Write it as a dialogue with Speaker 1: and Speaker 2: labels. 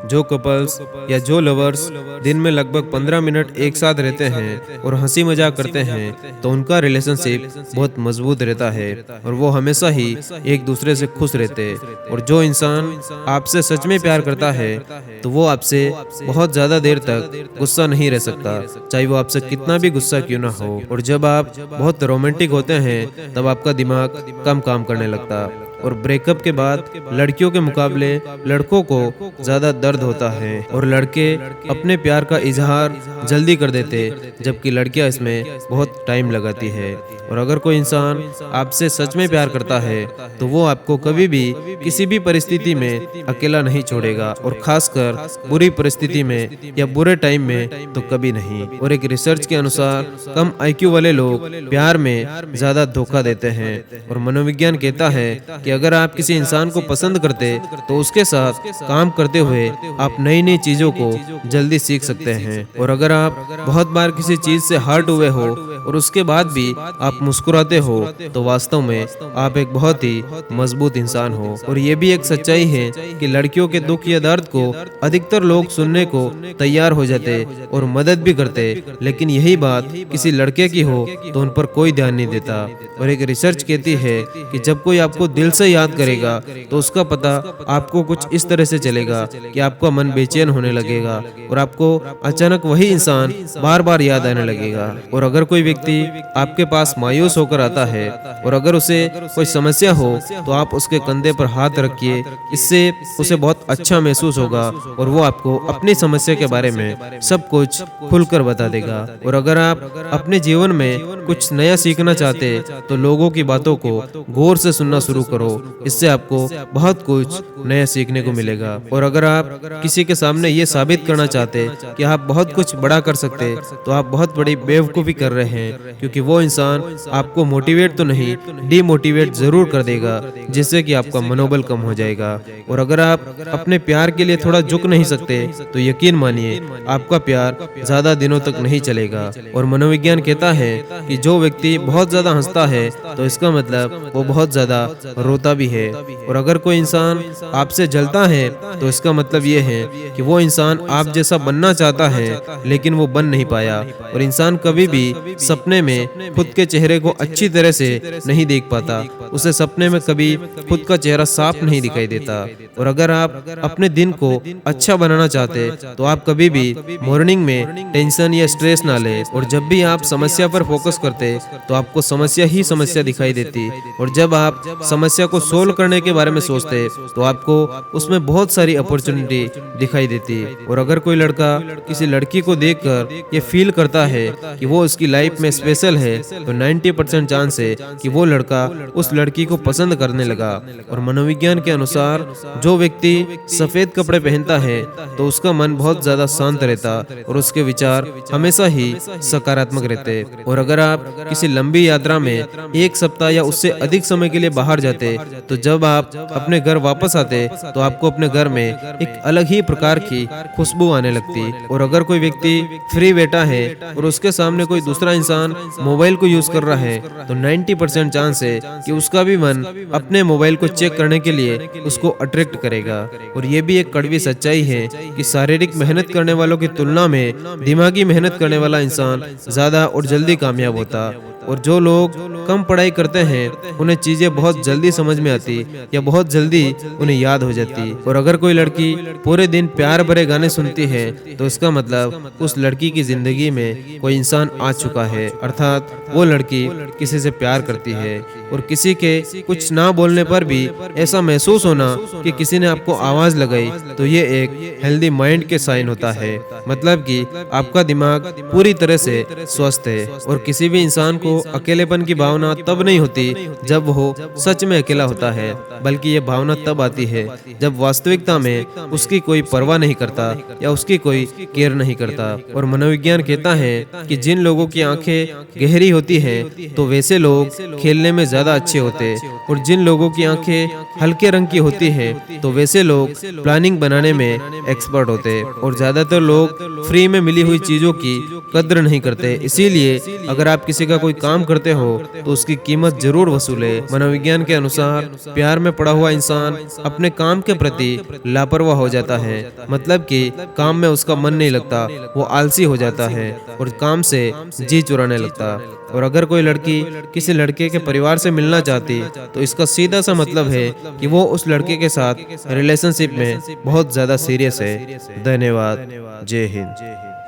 Speaker 1: जो कपल्स या जो लवर्स दिन में लगभग 15 मिनट एक साथ रहते हैं और हंसी मजाक करते हैं तो उनका रिलेशनशिप बहुत मजबूत रहता है और वो हमेशा ही एक दूसरे से खुश रहते हैं। और जो इंसान आपसे सच में प्यार करता है तो वो आपसे बहुत ज्यादा देर तक गुस्सा नहीं रह सकता, चाहे वो आपसे कितना भी गुस्सा क्यों ना हो। और जब आप बहुत रोमांटिक होते हैं तब आपका दिमाग कम काम करने लगता। और ब्रेकअप के बाद लड़कियों के मुकाबले लड़कों को ज्यादा दर्द होता है और लड़के अपने प्यार का इजहार जल्दी कर देते जबकि लड़कियां इसमें बहुत टाइम लगाती है। और अगर कोई इंसान आपसे सच में प्यार करता है तो वो आपको कभी भी किसी भी परिस्थिति में अकेला नहीं छोड़ेगा और खासकर बुरी परिस्थिति में या बुरे टाइम में तो कभी नहीं। और एक रिसर्च के अनुसार कम आईक्यू वाले लोग प्यार में ज्यादा धोखा देते हैं। और मनोविज्ञान कहता है कि अगर आप किसी इंसान को पसंद करते तो उसके साथ काम करते हुए आप नई नई चीजों को जल्दी सीख सकते हैं। और अगर आप बहुत बार किसी चीज से हर्ट हुए हो और उसके बाद भी आप मुस्कुराते हो तो वास्तव में आप एक बहुत ही मजबूत इंसान हो। और ये भी एक सच्चाई है कि लड़कियों के दुख या दर्द को अधिकतर लोग सुनने को तैयार हो जाते और मदद भी करते, लेकिन यही बात किसी लड़के की हो तो उन पर कोई ध्यान नहीं देता। और एक रिसर्च कहती है कि जब कोई आपको दिल से याद करेगा तो उसका पता आपको कुछ इस तरह से चलेगा कि आपका मन बेचैन होने लगेगा और आपको अचानक वही इंसान बार बार याद आने लगेगा। और अगर कोई व्यक्ति आपके पास मायूस होकर आता है और अगर उसे कोई समस्या हो तो आप उसके कंधे पर हाथ रखिए, इससे उसे बहुत अच्छा महसूस होगा और वो आपको अपनी समस्या के बारे में सब कुछ खुलकर बता देगा। और अगर आप अपने जीवन में कुछ नया सीखना चाहते तो लोगों की बातों को गौर से सुनना शुरू करो, इससे आपको बहुत कुछ नया सीखने को मिलेगा। और अगर आप किसी के सामने ये साबित करना चाहते कि आप बहुत कुछ बड़ा कर सकते तो आप बहुत बड़ी बेवकूफ़ी कर रहे हैं, क्योंकि वो इंसान आपको मोटिवेट तो नहीं डीमोटिवेट जरूर कर देगा, जिससे कि आपका मनोबल कम हो जाएगा। और अगर आप अपने प्यार के लिए थोड़ा झुक नहीं सकते तो यकीन मानिए आपका प्यार ज्यादा दिनों तक नहीं चलेगा। और मनोविज्ञान कहता है कि जो व्यक्ति बहुत ज्यादा हंसता है तो इसका मतलब वो बहुत ज्यादा रोता भी है। और अगर कोई इंसान आपसे जलता है तो इसका मतलब ये है कि वो इंसान आप जैसा बनना चाहता है लेकिन वो बन नहीं पाया। और इंसान कभी भी सपने में खुद के चेहरे को अच्छी तरह से नहीं देख पाता, उसे सपने में कभी खुद का चेहरा साफ नहीं दिखाई देता। और अगर आप अपने दिन को अच्छा बनाना चाहते तो आप कभी भी मॉर्निंग में टेंशन या स्ट्रेस ना ले। और जब भी आप समस्या पर फोकस करते तो आपको समस्या ही समस्या दिखाई देती, और जब आप समस्या को सोल्व करने के बारे में सोचते तो आपको उसमें बहुत सारी अपॉर्चुनिटी दिखाई देती। और अगर कोई लड़का किसी लड़की को देखकर ये फील करता है कि वो उसकी लाइफ में स्पेशल है तो 90% चांस है कि वो लड़का उस लड़की को पसंद करने लगा। और मनोविज्ञान के अनुसार जो व्यक्ति सफेद कपड़े पहनता है तो उसका मन बहुत ज्यादा शांत रहता और उसके विचार हमेशा ही सकारात्मक रहते। और अगर आप किसी लंबी यात्रा में एक सप्ताह या उससे अधिक समय के लिए बाहर जाते तो जब आप अपने घर वापस आते तो आपको अपने घर में एक अलग ही प्रकार की खुशबू आने लगती। और अगर कोई व्यक्ति फ्री बैठा है और उसके सामने कोई दूसरा इंसान मोबाइल को यूज कर रहा है तो 90% चांस है कि उसका भी मन अपने मोबाइल को चेक करने के लिए उसको अट्रैक्ट करेगा। और ये भी एक कड़वी सच्चाई है कि शारीरिक मेहनत करने वालों की तुलना में दिमागी मेहनत करने वाला इंसान ज्यादा और जल्दी कामयाब होता। और जो लोग कम पढ़ाई करते हैं उन्हें चीजें बहुत जल्दी समझ में आती या बहुत जल्दी उन्हें याद हो जाती। और अगर कोई लड़की पूरे दिन प्यार भरे गाने सुनती है तो इसका मतलब उस लड़की की जिंदगी में कोई इंसान आ चुका है, अर्थात वो लड़की किसी से प्यार करती है। और किसी के कुछ ना बोलने पर भी ऐसा महसूस होना कि किसी ने आपको आवाज लगाई तो ये एक हेल्दी माइंड के साइन होता है, मतलब कि आपका दिमाग पूरी तरह से स्वस्थ है। और किसी भी इंसान को अकेलेपन की भावना तब नहीं होती जब वो सच में अकेला होता है, बल्कि ये भावना तब आती है जब वास्तविकता में उसकी कोई परवाह नहीं करता या उसकी कोई केयर नहीं करता। और मनोविज्ञान कहता है कि जिन लोगों की आंखें गहरी होती हैं तो वैसे लोग खेलने में ज्यादा अच्छे होते, और जिन लोगों की आंखें हल्के रंग की होती हैं तो वैसे लोग प्लानिंग बनाने में एक्सपर्ट होते। और ज्यादातर लोग फ्री में मिली हुई चीजों की कद्र नहीं करते। इसीलिए अगर आप किसी का कोई काम करते हो तो उसकी कीमत जरूर वसूले। मनोविज्ञान के अनुसार प्यार में पड़ा हुआ इंसान अपने काम के प्रति लापरवाह हो जाता है, मतलब कि काम में उसका मन नहीं लगता, वो आलसी हो जाता है और काम से जी चुराने लगता। और अगर कोई लड़की किसी लड़के के परिवार से मिलना चाहती तो इसका सीधा सा मतलब है कि वो उस लड़के के साथ रिलेशनशिप में बहुत ज्यादा सीरियस है। धन्यवाद। जय हिंद।